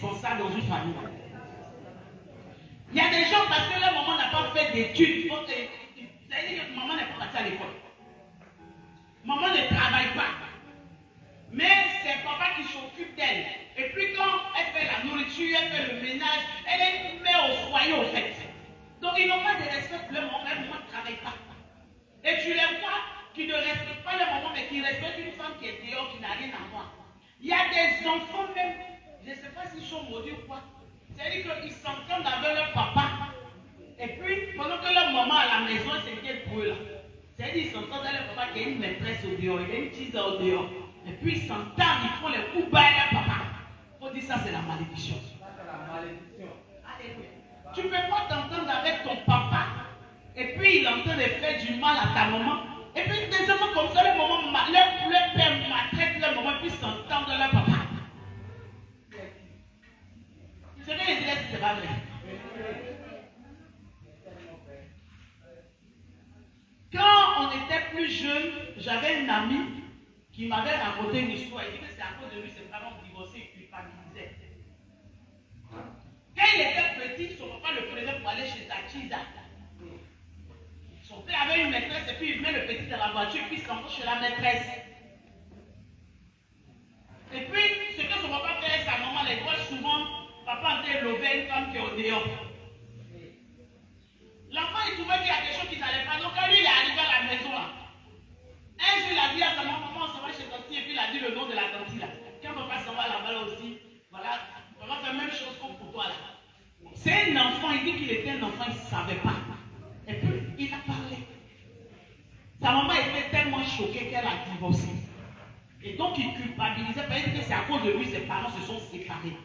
indispensable dans une famille. Il y a des gens, parce que leur maman n'a pas fait d'études, ça veut dire que maman n'est pas partie à l'école. Maman ne travaille pas. Mais c'est papa qui s'occupe d'elle. Et puis quand elle fait la nourriture, elle fait le ménage, elle est mère au foyer au fait. Donc ils n'ont pas de respect pour leur maman, leur maman ne travaille pas. Et tu les vois qui ne respectent pas leur maman, mais qui respectent une femme qui est dehors, qui n'a rien à voir. Il y a des enfants même, je ne sais pas s'ils sont maudits ou quoi. C'est-à-dire qu'ils s'entendent avec leur papa. Et puis, pendant que leur maman à la maison, c'est qu'elle pour eux là. C'est-à-dire qu'ils s'entendent avec leur papa qui a une maîtresse au dehors, il y a une tise au dehors. Et puis ils s'entendent, ils font les coups bas à leur papa. Il faut dire ça, c'est la malédiction. Alléluia. Tu ne peux pas t'entendre avec ton papa. Et puis il est en train de faire du mal à ta maman. Et puis des hommes comme ça, leur père maltraite leur maman, et puis ils s'entendent de leur papa. C'est que les disent, c'est pas vrai. Quand on était plus jeune, j'avais une amie qui m'avait raconté une histoire. Il dit que c'est à cause de lui, ses parents divorcés, il culpabilisait. Quand il était petit, son papa le prenait pour aller chez sa tisa. Son père avait une maîtresse et puis il met le petit dans la voiture et puis il s'en va chez la maîtresse. Et puis, ce que son papa fait, sa maman les voit souvent, papa en train de lever une femme qui est au dehors. L'enfant, il trouvait qu'il y a quelque chose qui n'allait pas. Donc, quand lui, il est arrivé à la maison, là, un jour, il a dit à sa maman, maman, on s'en va chez Tanti, et puis il a dit le nom de la Tanti, là. Quand papa s'en va là-bas, là aussi, voilà, on va faire la même chose comme pour toi, là. C'est un enfant, il dit qu'il était un enfant, il ne savait pas. Et puis, il a parlé. Sa maman était tellement choquée qu'elle a divorcé. Et donc, il culpabilisait, parce que c'est à cause de lui, ses parents se sont séparés.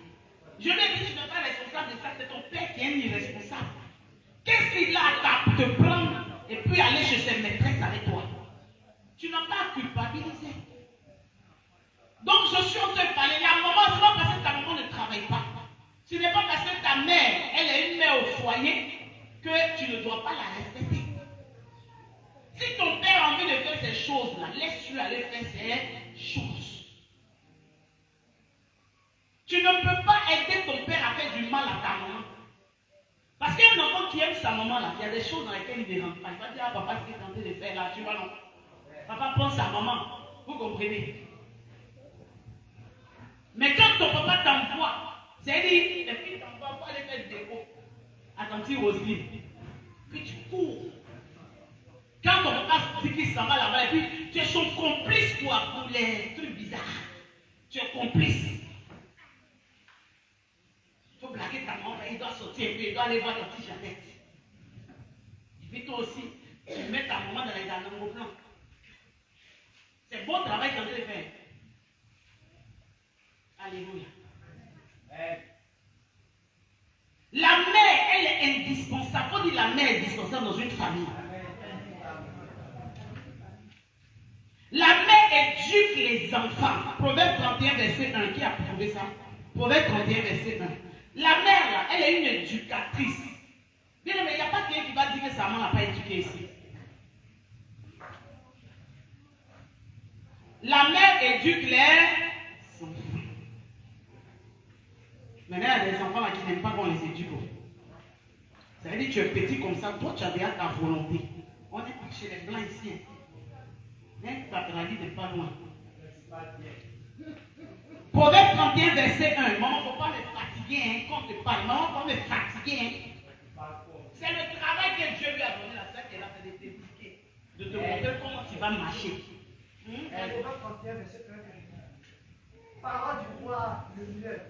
Je lui ai dit, tu n'es pas responsable de ça, c'est ton père qui est un irresponsable. Qu'est-ce qu'il a à te prendre et puis aller chez ses maîtresses avec toi? Tu n'as pas à culpabiliser. Donc je suis en train de parler. La maman, ce n'est pas parce que ta maman ne travaille pas. Ce n'est pas parce que ta mère, elle est une mère au foyer, que tu ne dois pas la respecter. Si ton père a envie de faire ces choses-là, laisse-lui aller faire ces choses. Tu ne peux pas aider ton père à faire du mal à ta maman. Parce qu'un enfant qui aime sa maman, là, il y a des choses dans lesquelles il ne rentre pas. Il va dire, ah papa, ce qu'il est en train de faire là, tu vois non. Papa pense à maman. Vous comprenez? Mais quand ton papa t'envoie, c'est-à-dire, les filles t'envoient pour aller faire des déco à ton petit Roselyne. Puis tu cours. Quand ton papa dit qu'il s'en va là-bas, et puis tu es son complice pour les trucs bizarres. Tu es complice. Il faut blaguer ta maman, il doit sortir, et puis il doit aller voir ton petit Jeannette. Et puis toi aussi, tu mets ta maman dans les animaux blancs. C'est bon travail que tu es en train de faire. Alléluia. La mère, elle est indispensable. Il faut dire la mère est indispensable dans une famille. La mère éduque les enfants. Proverbe 31, verset 1. Qui a prouvé ça? Proverbe 31, verset 1. La mère, là, elle est une éducatrice. Bien, mais il n'y a pas quelqu'un qui va dire que sa maman n'a pas éduqué ici. La mère éduque les enfants. Maintenant, il y a des enfants là qui n'aiment pas qu'on les éduque. Ça veut dire que tu es petit comme ça, toi tu as déjà ta volonté. On est chez les blancs ici. Même ta tradition n'est pas loin. Proverbe 31, verset 1. Maman, il ne faut pas me fatiguer hein, quand tu parles. Maman, il ne faut pas me fatiguer. Hein. C'est le travail que Dieu lui a donné, la sœur qu'elle a fait de t'éduquer, de te montrer comment tu vas marcher. Proverbe 31, verset 1. Parole du roi, le mieux.